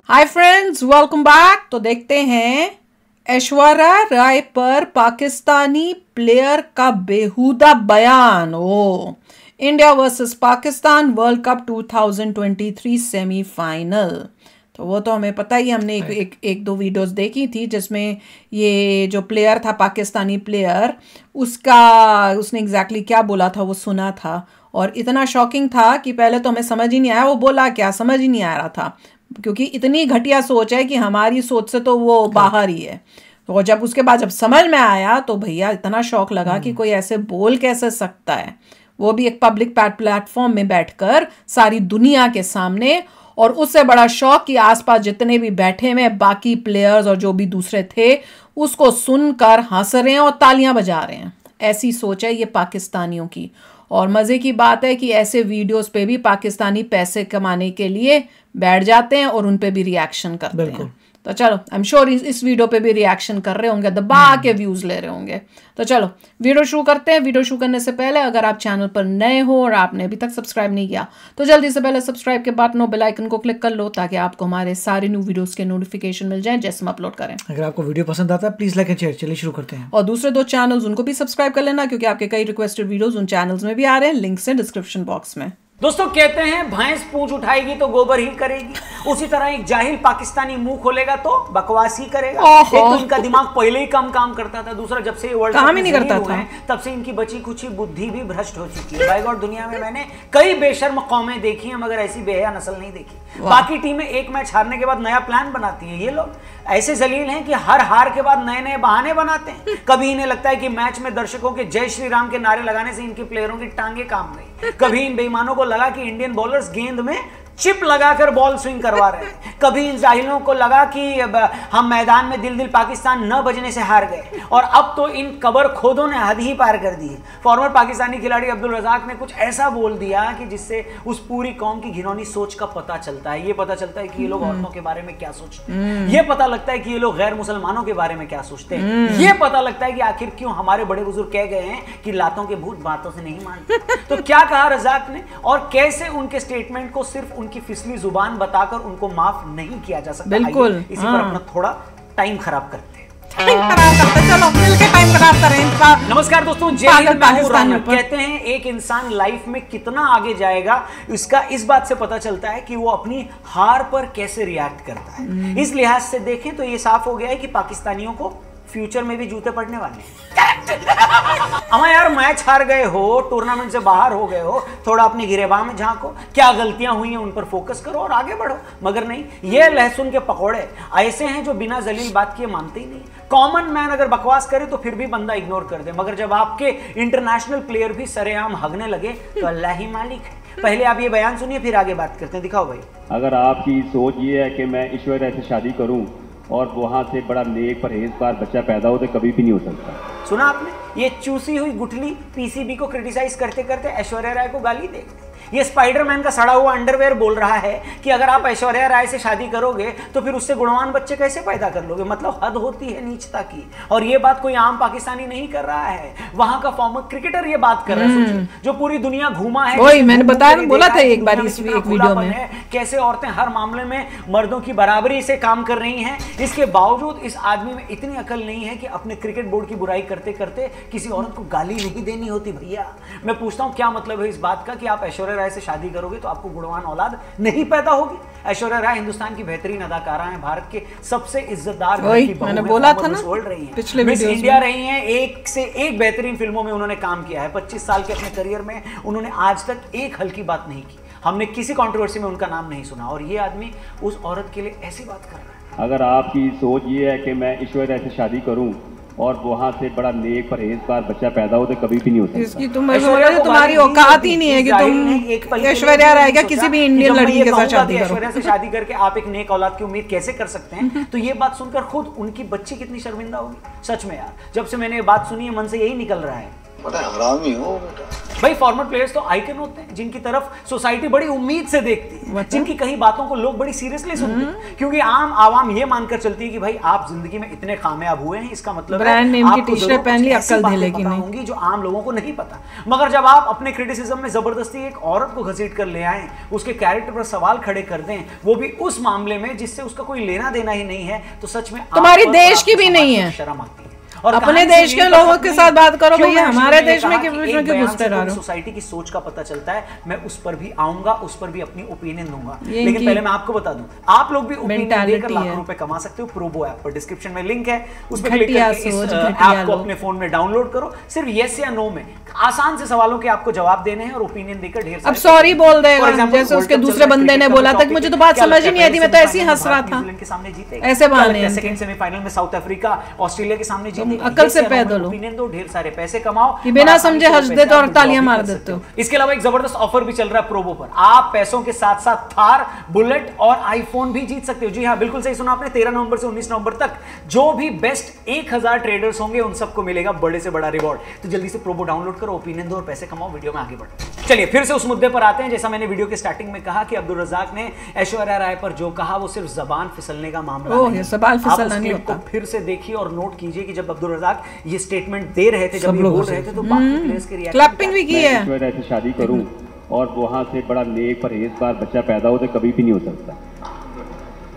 Hi friends, welcome back. तो देखते हैं ऐश्वर्या राय पर पाकिस्तानी प्लेयर का बेहुदा बयान। India versus Pakistan world cup 2023 semifinal. तो वो तो हमें पता ही, हमने एक दो वीडियोस देखी थी जिसमें ये जो प्लेयर था पाकिस्तानी प्लेयर, उसने एग्जैक्टली क्या बोला था वो सुना था और इतना शॉकिंग था कि पहले तो हमें समझ ही नहीं आया वो बोला क्या, समझ ही नहीं आ रहा था क्योंकि इतनी घटिया सोच है कि हमारी सोच से तो वो बाहर ही है। तो जब उसके बाद जब समझ में आया तो भैया इतना शौक लगा कि कोई ऐसे बोल कैसे सकता है, वो भी एक पब्लिक प्लेटफॉर्म में बैठकर सारी दुनिया के सामने। और उससे बड़ा शौक कि आसपास जितने भी बैठे हुए बाकी प्लेयर्स और जो भी दूसरे थे उसको सुनकर हंस रहे हैं और तालियां बजा रहे हैं। ऐसी सोच है ये पाकिस्तानियों की। और मज़े की बात है कि ऐसे वीडियोस पे भी पाकिस्तानी पैसे कमाने के लिए बैठ जाते हैं और उन पे भी रिएक्शन करते हैं। तो चलो, आई एम श्योर इस वीडियो पे भी रिएक्शन कर रहे होंगे, दबा के व्यूज ले रहे होंगे। तो चलो वीडियो शुरू करते हैं। वीडियो शुरू करने से पहले अगर आप चैनल पर नए हो और आपने अभी तक सब्सक्राइब नहीं किया तो जल्दी से पहले सब्सक्राइब के बटन और बेल आइकन को क्लिक कर लो ताकि आपको हमारे सारे न्यू वीडियोस के नोटिफिकेशन मिल जाए जैसे हम अपलोड करें। अगर आपको वीडियो पसंद आता है प्लीज लाइक एंड शेयर। चलिए शुरू करते हैं। और दूसरे दो चैनल्स उनको भी सब्सक्राइब कर लेना क्योंकि आपके कई रिक्वेस्टेड वीडियोस उन चैनल्स में भी आ रहे हैं, लिंक्स हैं डिस्क्रिप्शन बॉक्स में। दोस्तों, कहते हैं भैंस पूंछ उठाएगी तो गोबर ही करेगी, उसी तरह एक जाहिल पाकिस्तानी मुंह खोलेगा तो बकवास ही करेगा। एक तो इनका दिमाग पहले ही कम काम करता था, दूसरा जब से ये वर्ल्ड काम ही नहीं करता था तब से इनकी बची कुछ बुद्धि भी भ्रष्ट हो चुकी है। भाई गॉड, दुनिया में मैंने कई बेशर्म कौमें देखी हैं मगर ऐसी बेहया नस्ल नहीं देखी। बाकी टीमें एक मैच हारने के बाद नया प्लान बनाती है, ये लोग ऐसे जलील हैं कि हर हार के बाद नए नए बहाने बनाते हैं। कभी इन्हें लगता है कि मैच में दर्शकों के जय श्री राम के नारे लगाने से इनके प्लेयरों की टांगे काम गई। कभी इन बेईमानों को लगा कि इंडियन बॉलर्स गेंद में चिप लगाकर बॉल स्विंग करवा रहे हैं। कभी इन जाहिलों को लगा कि हम मैदान में दिल दिल पाकिस्तान न बजने से हार गए। और अब तो इन कबर खोदों ने हद ही पार कर दी है। फॉर्मर पाकिस्तानी खिलाड़ी अब्दुल रज़ाक ने कुछ ऐसा बोल दिया कि जिससे उस पूरी कौम की घिनौनी सोच का पता चलता है। ये पता चलता है कि ये लोग औरतों के बारे में क्या सोचते हैं, ये पता लगता है कि ये लोग गैर मुसलमानों के बारे में क्या सोचते हैं, ये पता लगता है कि आखिर क्यों हमारे बड़े बुजुर्ग कह गए हैं कि लातों के भूत बातों से नहीं मानते। तो क्या कहा रज़ाक ने और कैसे उनके स्टेटमेंट को सिर्फ उनकी फिसली जुबान बताकर उनको माफ नहीं किया जा सकता। बिल्कुल इसी पर अपना थोड़ा टाइम खराब करते हैं। चलो मिलके टाइम खराब करें इनका। नमस्कार दोस्तों, जय हिंद। कहते हैं एक इंसान लाइफ में कितना आगे जाएगा इसका इस बात से पता चलता है कि वो अपनी हार पर कैसे रिएक्ट करता है। इस लिहाज से देखें तो ये साफ हो गया है कि पाकिस्तानियों को फ्यूचर में भी जूते पड़ने वाले हैं। अमा यार, मैच हार गए हो, टूर्नामेंट से बाहर हो गए हो, थोड़ा अपनी गिरेबान में झांको, क्या गलतियां हुई हैं उन पर फोकस करो और आगे बढ़ो। मगर नहीं, ये लहसुन के पकौड़े ऐसे हैं जो बिना जलील बात किए मानते ही नहीं। कॉमन मैन अगर बकवास करे तो फिर भी बंदा इग्नोर कर दे, मगर जब आपके इंटरनेशनल प्लेयर भी सरेआम हगने लगे तो अल्लाह ही मालिक है। पहले आप ये बयान सुनिए फिर आगे बात करते हैं। दिखाओ भाई। अगर आपकी सोच ये है कि मैं ऐश्वर्या से शादी करूं और वहां से बड़ा नेक परहेजगार बच्चा पैदा हो तो कभी भी नहीं हो सकता। सुना आपने, ये चूसी हुई गुठली पीसीबी को क्रिटिसाइज करते करते ऐश्वर्या राय को गाली दे। ये स्पाइडरमैन का सड़ा हुआ अंडरवेयर बोल रहा है कि अगर आप ऐश्वर्या राय से शादी करोगे तो फिर उससे गुणवान बच्चे कैसे पैदा कर लोगे। मतलब हद होती है नीचता की। और ये बात कोई आम पाकिस्तानी नहीं कर रहा है, वहां का फॉर्मर क्रिकेटर ये बात कर रहा है। सोचिए, जो पूरी दुनिया घूमा है। वही मैंने बोला था एक बार इस वीडियो में, कैसे औरतें हर मामले में मर्दों की बराबरी से काम कर रही हैं। इसके बावजूद इस आदमी में इतनी अकल नहीं है कि अपने क्रिकेट बोर्ड की बुराई करते करते किसी औरत को गाली नहीं देनी होती। भैया मैं पूछता हूं, क्या मतलब है इस बात का कि आप ऐश्वर्या राय से शादी करोगे तो आपको गुणवान औलाद नहीं पैदा होगी। ऐश्वर्या राय हिंदुस्तान की बेहतरीन अदाकारा हैं, भारत के सबसे इज्जतदार मैंने बोला था ना पिछले मिस इंडिया रही हैं, एक से एक बेहतरीन फिल्मों में उन्होंने काम किया है। 25 साल के अपने करियर में उन्होंने आज तक एक हल्की बात नहीं की। हमने किसी कंट्रोवर्सी में उनका नाम नहीं सुना और ये आदमी उस औरत के लिए ऐसी बात कर रहा है। अगर आपकी सोच ये है कि मैं ऐश्वर्या से शादी करूं और वहां से बड़ा नेक परहेजगार बच्चा पैदा हो तो कभी भी नहीं हो सकता। तुम्हारी औकात ही नहीं है कि तुम ऐश्वर्या राय का किसी भी इंडियन लड़की के साथ शादी करो। ऐश्वर्या से शादी करके आप एक नेक औलाद की उम्मीद कैसे कर सकते हैं? तो ये बात सुनकर खुद उनकी बच्ची कितनी शर्मिंदा होगी। सच में यार, जब से मैंने ये बात सुनी है मन से यही निकल रहा है बड़ा हरामी हो बेटा। भाई फॉर्मर प्लेयर्स तो आइकन होते हैं जिनकी तरफ सोसाइटी बड़ी उम्मीद से देखती है, जिनकी कई बातों को लोग बड़ी सीरियसली सुनते हैं, क्योंकि आम आवाम ये मानकर चलती है कि भाई आप जिंदगी में इतने कामयाब हुए हैं, इसका मतलब ब्रांड नेम की टी-शर्ट पहन ली, अक्ल ढीलेगी नहीं होंगी जो आम लोगों को नहीं पता। मगर जब आप अपने क्रिटिसिज्म में जबरदस्ती एक औरत को घसीट कर ले आए, उसके कैरेक्टर पर सवाल खड़े कर दें, वो भी उस मामले में जिससे उसका कोई लेना देना ही नहीं है, तो सच में तुम्हारी देश की भी नहीं है, शर्म आती है। और अपने देश के लोगों के साथ बात करो भैया, हमारे देश में क्यों घुसते रह रहे हो? सोसाइटी की सोच का पता चलता है, मैं उस पर भी आऊंगा, उस पर भी अपनी ओपिनियन दूंगा। लेकिन पहले मैं आपको बता दूं, आप लोग भी ओपिनियन देकर लाखों रुपए कमा सकते हो प्रोबो ऐप पर। डिस्क्रिप्शन में लिंक है, उस पर क्लिक करके इस ऐप को अपने फोन में डाउनलोड करो। सिर्फ यस या नो में आसान से सवालों के आपको जवाब देने हैं और ओपिनियन देकर ढेर सारे। अब सॉरी बोल देगा, जैसे उसके दूसरे बंदे ने बोला था कि मुझे तो बात समझ ही नहीं आती, मैं तो ऐसे ही हंस रहा था। न्यूजीलैंड के सामने जीते, ऐसे बहाने सेकंड सेमीफाइनल में साउथ अफ्रीका ऑस्ट्रेलिया के सामने जीते। अकल से पैदल हो, ओपिनियन दो, ढेर सारे पैसे कमाओ, कि बिना समझे हंस देते और तालियां मार देते हो। इसके अलावा एक जबरदस्त ऑफर भी चल रहा है प्रोबो पर, आप पैसों के साथ साथ थार, बुलेट और आईफोन भी जीत सकते हो। जी हाँ, बिल्कुल सही सुना आपने। 13 नवंबर से 19 नवंबर तक जो भी बेस्ट 1000 ट्रेडर्स होंगे उन सबको मिलेगा बड़े से बड़ा रिवॉर्ड। तो जल्दी से प्रोबो डाउनलोड करो, ओपिनियन दो और पैसे कमाओ। वीडियो में आगे बढ़ो। चलिए फिर से उस मुद्दे पर आते हैं। जैसा मैंने वीडियो के स्टार्टिंग में कहा कि अब्दुल रज़ाक ने ऐश्वर्या राय पर जो कहा वो सिर्फ जबान फिसलने का मामला नहीं है। जबान फिसलना नहीं होता। फिर से देखिए और नोट कीजिए कि जब अब्दुल रज़ाक ये स्टेटमेंट दे रहे थे, जब ये बोल रहे थे, तो बाकी प्लेयर्स के रिएक्शन, क्लैपिंग भी की है। ऐश्वर्या से शादी करूं और वहां से बड़ा नेक परहेजगार बच्चा पैदा हो तो कभी भी नहीं हो सकता।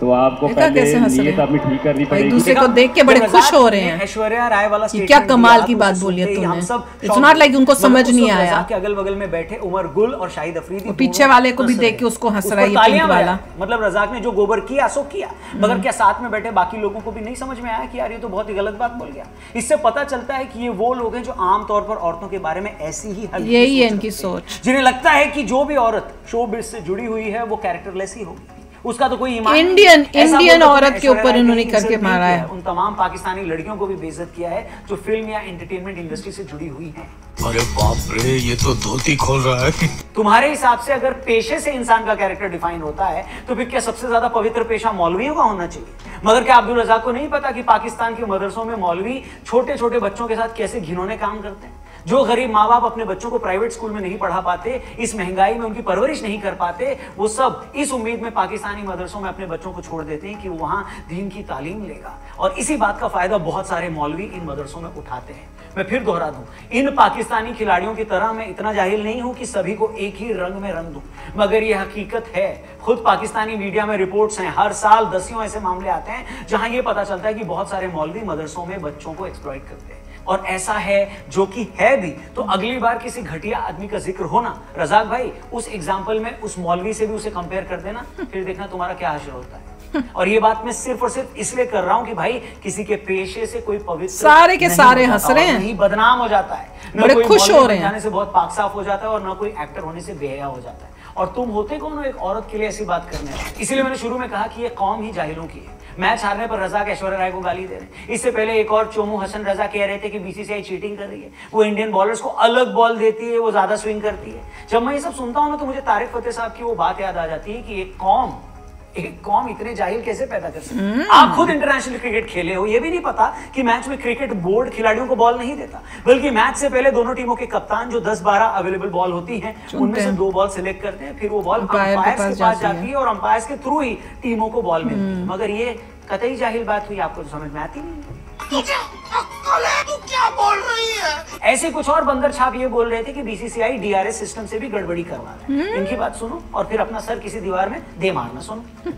तो आपको पहले नीयत अपनी ठीक करनी पड़ेगी। दूसरे को देख के बड़े खुश हो रहे हैं। ऐश्वर्या राय वाला क्या कमाल की बात बोली है तुमने। इट्स नॉट लाइक उनको समझ नहीं आया कि अगल बगल में बैठे उमर गुल और शाहिद अफरीदी, पीछे वाले को भी देख के उसको हंस रहा है ये पिंक वाला। मतलब रज़ाक ने जो गोबर किया सो किया, मगर क्या साथ में बैठे बाकी लोगों को भी नहीं समझ में आया कि यार ये तो बहुत ही गलत बात बोल गया। इससे पता चलता है कि ये वो लोग हैं जो आमतौर पर औरतों के बारे में ऐसी ही यही है इनकी सोच, जिन्हें लगता है कि जो भी औरत शोबिज़ से जुड़ी हुई है वो कैरेक्टरलेस ही होगी, उसका तो कोई ईमान। इंडियन औरत के ऊपर इन्होंने करके मारा है। उन तमाम पाकिस्तानी लड़कियों को भी बेइज्जत किया है जो फिल्म या एंटरटेनमेंट इंडस्ट्री से जुड़ी हुई हैं। अरे बाप रे, ये तो धोती खोल रहा है। तुम्हारे हिसाब से अगर पेशे से इंसान का कैरेक्टर डिफाइन होता है तो फिर क्या सबसे ज्यादा पवित्र पेशा मौलवियों का होना चाहिए? मगर क्या अब्दुल रज़ाक को नहीं पता कि पाकिस्तान के मदरसों में मौलवी छोटे छोटे बच्चों के साथ कैसे घिनौने काम करते हैं? जो गरीब माँ बाप अपने बच्चों को प्राइवेट स्कूल में नहीं पढ़ा पाते, इस महंगाई में उनकी परवरिश नहीं कर पाते, वो सब इस उम्मीद में पाकिस्तानी मदरसों में अपने बच्चों को छोड़ देते हैं कि वो वहाँ दीन की तालीम लेगा। और इसी बात का फायदा बहुत सारे मौलवी इन मदरसों में उठाते हैं। मैं फिर दोहरा दूं, इन पाकिस्तानी खिलाड़ियों की तरह मैं इतना जाहिल नहीं हूं कि सभी को एक ही रंग में रंग दूं, मगर यह हकीकत है। खुद पाकिस्तानी मीडिया में रिपोर्ट्स हैं, हर साल दसियों ऐसे मामले आते हैं जहां यह पता चलता है कि बहुत सारे मौलवी मदरसों में बच्चों को एक्सप्लॉइट करते हैं। और ऐसा है जो कि है भी। तो अगली बार किसी घटिया आदमी का जिक्र होना, रज़ाक भाई उस एग्जाम्पल में उस मौलवी से भी उसे कंपेयर कर देना, फिर देखना तुम्हारा क्या हश्र होता है। और ये बात मैं सिर्फ और सिर्फ इसलिए कर रहा हूं कि भाई किसी के पेशे से कोई पवित्र सारे के सारे हंस रहे हैं, नहीं बदनाम हो जाता है, बड़े खुश हो रहे हैं, जाने से बहुत पाक साफ हो जाता है, और ना कोई एक्टर होने से बेहया हो जाता है। और तुम होते कौन हो एक औरत के लिए ऐसी बात करने वाले? इसीलिए मैंने शुरू में कहा कि ये कौम ही जाहिलों की है। मैच हारने पर रज़ाक ऐश्वर्या राय को गाली दे रहे हैं। इससे पहले एक और चोमू हसन रजा कह रहे थे कि बीसीसीआई चीटिंग कर रही है, वो इंडियन बॉलर्स को अलग बॉल देती है, वो ज्यादा स्विंग करती है। जब मैं ये सब सुनता हूं ना तो मुझे तारिक फतेह साहब की वो बात याद आ जाती है कि एक कौम इतने जाहिल कैसे पैदा कर सकती है। आप खुद इंटरनेशनल क्रिकेट खेले हो, ये भी नहीं पता कि मैच में क्रिकेट बोर्ड खिलाड़ियों को बॉल नहीं देता, बल्कि मैच से पहले दोनों टीमों के कप्तान जो 10-12 अवेलेबल बॉल होती हैं उनमें से 2 बॉल सिलेक्ट करते हैं, फिर वो बॉल अंपायर्स के पास जाती है और अंपायर्स के थ्रू ही टीमों को बॉल मिलती है। मगर ये कतई जाहिल बात हुई, आपको तो समझ में आती नहीं। तू क्या बोल रही है? ऐसे कुछ और बंदर छाप ये बोल रहे थे कि बीसीसीआई डीआरएस सिस्टम से भी गड़बड़ी करवा रहा है। इनकी बात सुनो और फिर अपना सर किसी दीवार में दे मारना सुनो।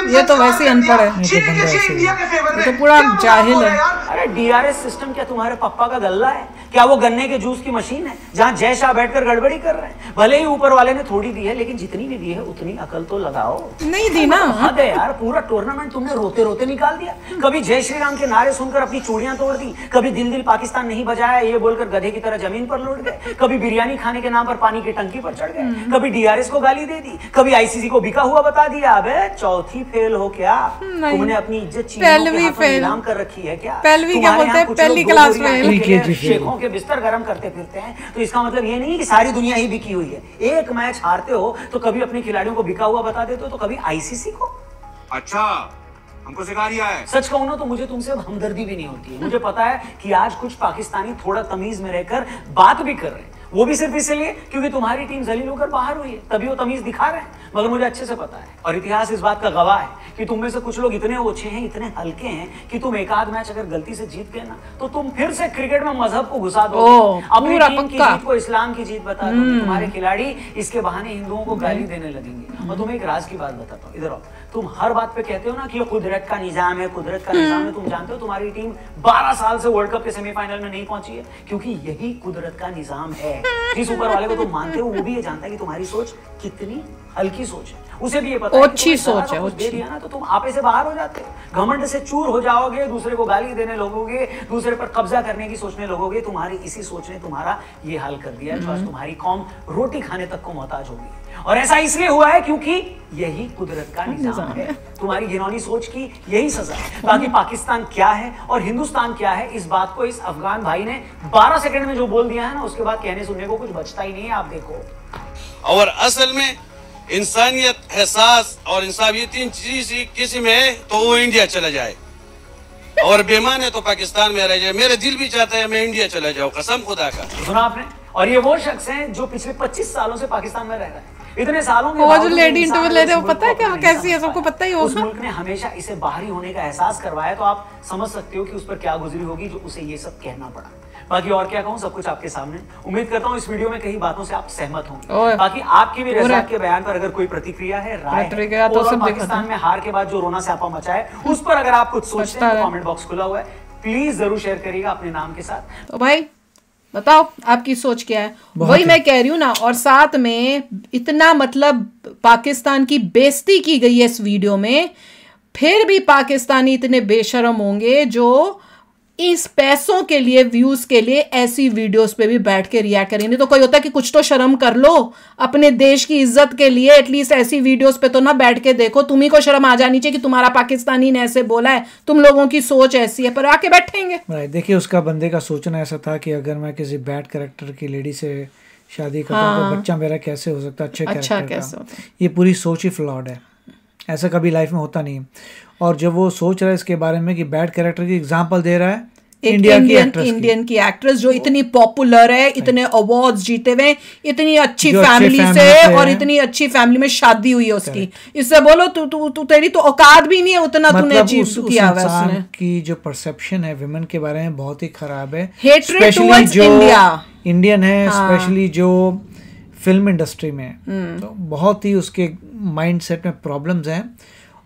ये तो वैसे अनपढ़ है, ये तो पूरा जाहिल है। अरे डीआरएस सिस्टम क्या तुम्हारे पप्पा का गल्ला है? क्या वो गन्ने के जूस की मशीन है जहां जय शाह बैठकर गड़बड़ी कर रहे हैं? भले ही ऊपर वाले ने थोड़ी दी है, लेकिन जितनी भी दी है उतनी अकल तो लगाओ। नहीं दी ना। हद है यार, पूरा टूर्नामेंट तुमने रोते रोते निकाल दिया। कभी जय श्री राम के नारे सुनकर अपनी चूड़ियां तोड़ दी, कभी दिल दिल पाकिस्तान नहीं बजाया ये बोलकर गधे की तरह जमीन पर लौट गए, कभी बिरयानी खाने के नाम पर पानी की टंकी पर चढ़ गए, कभी डीआरएस को गाली दे दी, कभी आईसीसी को बिका हुआ बता दिया। अबे चौथी फेल हो क्या? तुमने अपनी इज्जत नीलाम कर रखी है क्या? पहलवी क्या बोलते हैं, पहली क्लास फेल। शेखों के बिस्तर गर्म करते फिरते हैं, तो इसका मतलब ये नहीं कि सारी दुनिया ही बिकी हुई है। एक मैच हारते हो तो कभी अपने खिलाड़ियों को बिका हुआ बता देते हो, तो कभी आईसीसी को। अच्छा हमको सिखा दिया है। सच कहूं ना तो मुझे तुमसे अब हमदर्दी भी नहीं होती है। मुझे पता है कि आज कुछ पाकिस्तानी थोड़ा तमीज में रहकर बात भी कर रहे हैं, वो भी सिर्फ इसलिए क्योंकि तुम्हारी टीम जलील होकर बाहर हुई है, तभी वो तमीज दिखा रहे हैं। मगर मुझे अच्छे से पता है और इतिहास इस बात का गवाह है कि तुम में से कुछ लोग इतने ओछे हैं, इतने हल्के हैं कि तुम एक आध मैच अगर गलती से जीत गए ना तो तुम फिर से क्रिकेट में मजहब को घुसा दो, अपनी टीम की जीत को इस्लाम की जीत बता दो। तुम्हारे खिलाड़ी इसके बहाने हिंदुओं को गाली देने लगेंगे। और तुम्हें एक राज की बात बताता हूँ, इधर आओ। तुम हर बात पे कहते हो ना कि ये कुदरत का निजाम है, कुदरत का निजाम है। तुम जानते हो तुम्हारी टीम 12 साल से वर्ल्ड कप के सेमीफाइनल में नहीं पहुंची है क्योंकि यही कुदरत का निजाम है। जिस ऊपर वाले को तुम मानते हो वो भी ये जानता है कि तुम्हारी सोच कितनी हल्की सोच है। उसे भी ये पता है अच्छी सोच है, दे दिया ना तो तुम आपे से बाहर हो जाते हो, घमंड से चूर हो जाओगे, दूसरे को गाली देने लगोगे, दूसरे पर कब्जा करने की सोचने लगोगे। तुम्हारी इसी सोच ने तुम्हारा ये हाल कर दिया है। आज तुम्हारी कौम रोटी खाने तक को मोहताज होगी और ऐसा इसलिए हुआ है क्योंकि यही कुदरत का निजाम है। तुम्हारी घिनौनी सोच की यही सजा है। बाकी पाकिस्तान क्या है और हिंदुस्तान क्या है, इस बात को इस अफगान भाई ने 12 सेकंड में जो बोल दिया है ना, उसके बाद कहने सुनने को कुछ बचता ही नहीं है। आप देखो, और असल में इंसानियत, एहसास और इंसाफ ये 3 चीज किसी में है तो वो इंडिया चला जाए और बेईमान है तो पाकिस्तान में रह जाए। मेरा दिल भी चाहता है मैं इंडिया चला जाऊं, कसम खुदा का। सुना आपने? और ये वो शख्स हैं जो पिछले 25 सालों से पाकिस्तान में रह रहे हैं। इतने सालों में वो जो लेडी इंटरव्यू ले रहे हो पता है क्या कैसी है, सबको पता ही होगा। उस मुल्क ने हमेशा इसे बाहरी होने का एहसास करवाया, तो आप समझ सकते हो कि उस पर क्या गुजरी होगी जो उसे ये सब कहना पड़ा। बाकी और क्या कहूं, सब कुछ आपके सामने। उम्मीद करता हूं इस वीडियो में कई बातों से आप सहमत होंगे। बाकी आपकी भी रज़ा के बयान पर अगर कोई प्रतिक्रिया है, राय है, तो पाकिस्तान में हार के बाद जो रोना स्यापा मचा है उस पर अगर आप कुछ सोचते हैं तो कमेंट बॉक्स खुला हुआ है, प्लीज जरूर शेयर करिएगा अपने नाम के साथ। तो भाई बताओ आपकी सोच क्या है। वही मैं कह रही हूँ ना, और साथ में इतना मतलब पाकिस्तान की बेइज्जती की गई है इस वीडियो में, फिर भी पाकिस्तानी इतने बेशर्म होंगे जो इस पैसों के लिए, व्यूज के लिए ऐसी वीडियोस पे भी बैठ के रिएक्ट करेंगे। तो कोई होता है कि कुछ तो शर्म कर लो अपने देश की इज्जत के लिए, एटलीस्ट ऐसी वीडियोस पे तो ना बैठ के देखो। तुम्ही को शर्म आ जानी चाहिए कि तुम्हारा पाकिस्तानी ने ऐसे बोला है, तुम लोगों की सोच ऐसी है, पर आके बैठेंगे। देखिए उसका बंदे का सोचना ऐसा था कि अगर मैं किसी बैड कैरेक्टर की लेडी से शादी करता हूं तो बच्चा मेरा कैसे हो सकता है अच्छा कैरेक्टर का। ये पूरी सोच ही फ्लॉड है, ऐसा कभी लाइफ में होता नहीं। और जब वो सोच रहा है इसके बारे में कि बैड कैरेक्टर की एग्जांपल दे रहा है इंडियन की एक्ट्रेस जो इतनी पॉपुलर है, इतने अवार्ड्स जीते हुए, इतनी अच्छी फैमिली से और इतनी अच्छी फैमिली में शादी हुई है उसकी। इससे बोलो तू तेरी तो औकात भी नहीं है उतना, तूने अचीव किया है। उसने की जो परसेप्शन है विमेन के बारे में बहुत ही खराब है, स्पेशली जो इंडियन है, स्पेशली जो फिल्म इंडस्ट्री में, तो बहुत ही उसके माइंडसेट में प्रॉब्लम्स हैं।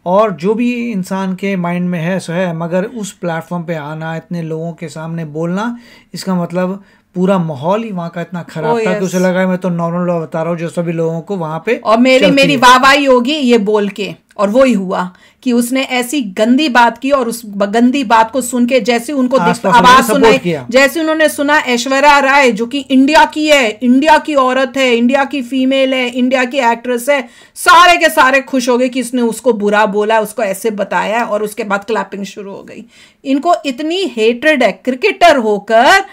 और जो भी इंसान के माइंड में है सो है, मगर उस प्लेटफॉर्म पे आना, इतने लोगों के सामने बोलना, इसका मतलब पूरा माहौल ही वहाँ का इतना खराब था कि उसे लगा मैं तो नॉर्मल लॉ बता रहा हूँ जो सभी लोगों को वहाँ पे और मेरी वाहवाही होगी ये बोल के। और वो ही हुआ कि उसने ऐसी गंदी बात की और उस गंदी बात को सुन के जैसे उनको आवाज सुनाई, जैसे उन्होंने सुना ऐश्वर्या राय जो कि इंडिया की है, इंडिया की औरत है, इंडिया की फीमेल है, इंडिया की एक्ट्रेस है, सारे के सारे खुश हो गए कि इसने उसको बुरा बोला, उसको ऐसे बताया, और उसके बाद क्लैपिंग शुरू हो गई। इनको इतनी हेट्रेड है, क्रिकेटर होकर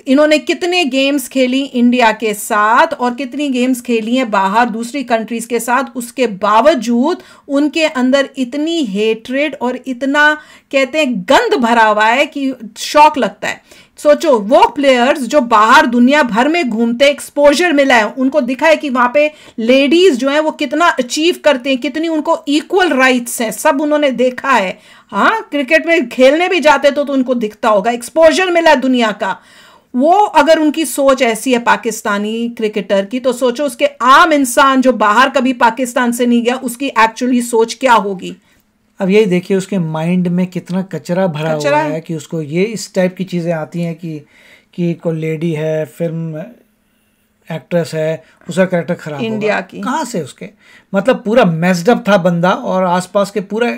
इन्होंने कितने गेम्स खेली इंडिया के साथ और कितनी गेम्स खेली हैं बाहर दूसरी कंट्रीज के साथ, उसके बावजूद उनके अंदर इतनी हेट्रेड और इतना कहते हैं गंद भरा हुआ है कि शौक लगता है। सोचो वो प्लेयर्स जो बाहर दुनिया भर में घूमते, एक्सपोजर मिला है, उनको दिखा है कि वहां पे लेडीज जो है वो कितना अचीव करते हैं, कितनी उनको इक्वल राइट्स हैं, सब उन्होंने देखा है। हाँ, क्रिकेट में खेलने भी जाते तो उनको दिखता होगा, एक्सपोजर मिला है दुनिया का। वो अगर उनकी सोच ऐसी है पाकिस्तानी क्रिकेटर की, तो सोचो उसके आम इंसान जो बाहर कभी पाकिस्तान से नहीं गया उसकी एक्चुअली सोच क्या होगी। अब यही देखिए उसके माइंड में कितना कचरा भरा हुआ है कि उसको ये इस टाइप की चीज़ें आती हैं कि कोई लेडी है, फिल्म एक्ट्रेस है, उसका कैरेक्टर खराब इंडिया की कहाँ से, उसके मतलब पूरा मेस्ड अप था बंदा और आसपास के पूरा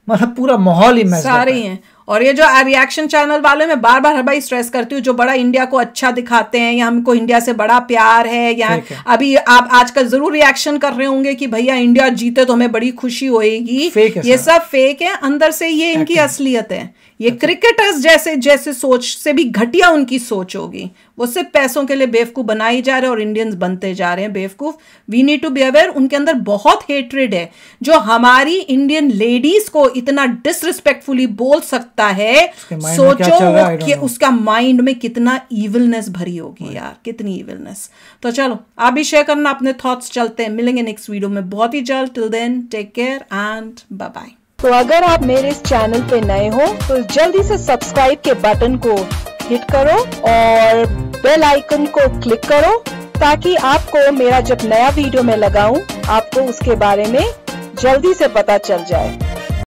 मतलब पूरा माहौल ही मेस्ड अप है। और ये जो रिएक्शन चैनल वाले, मैं बार बार हर बार स्ट्रेस करती हूँ, जो बड़ा इंडिया को अच्छा दिखाते हैं या हमको इंडिया से बड़ा प्यार है, या अभी आप आजकल जरूर रिएक्शन कर रहे होंगे कि भैया इंडिया जीते तो हमें बड़ी खुशी होएगी, ये सब फेक है। अंदर से ये इनकी असलियत है। ये क्रिकेटर्स जैसे सोच से भी घटिया उनकी सोच होगी। वो सिर्फ पैसों के लिए बेवकूफ बनाई जा रहे हैं और इंडियंस बनते जा रहे हैं बेवकूफ। We need to be aware, उनके अंदर बहुत हेट्रेड है। जो हमारी इंडियन लेडीज को इतना डिसरिस्पेक्टफुली बोल सकता है, सोचो कि उसका माइंड में कितना इविलनेस भरी होगी यार, कितनी इविलनेस। तो चलो आप भी शेयर करना अपने थॉट्स। चलते हैं, मिलेंगे नेक्स्ट वीडियो में बहुत ही जल्द। Till then take care and bye bye. तो अगर आप मेरे इस चैनल पे नए हो तो जल्दी से सब्सक्राइब के बटन को हिट करो और बेल आइकन को क्लिक करो, ताकि आपको मेरा जब नया वीडियो मैं लगाऊं आपको उसके बारे में जल्दी से पता चल जाए।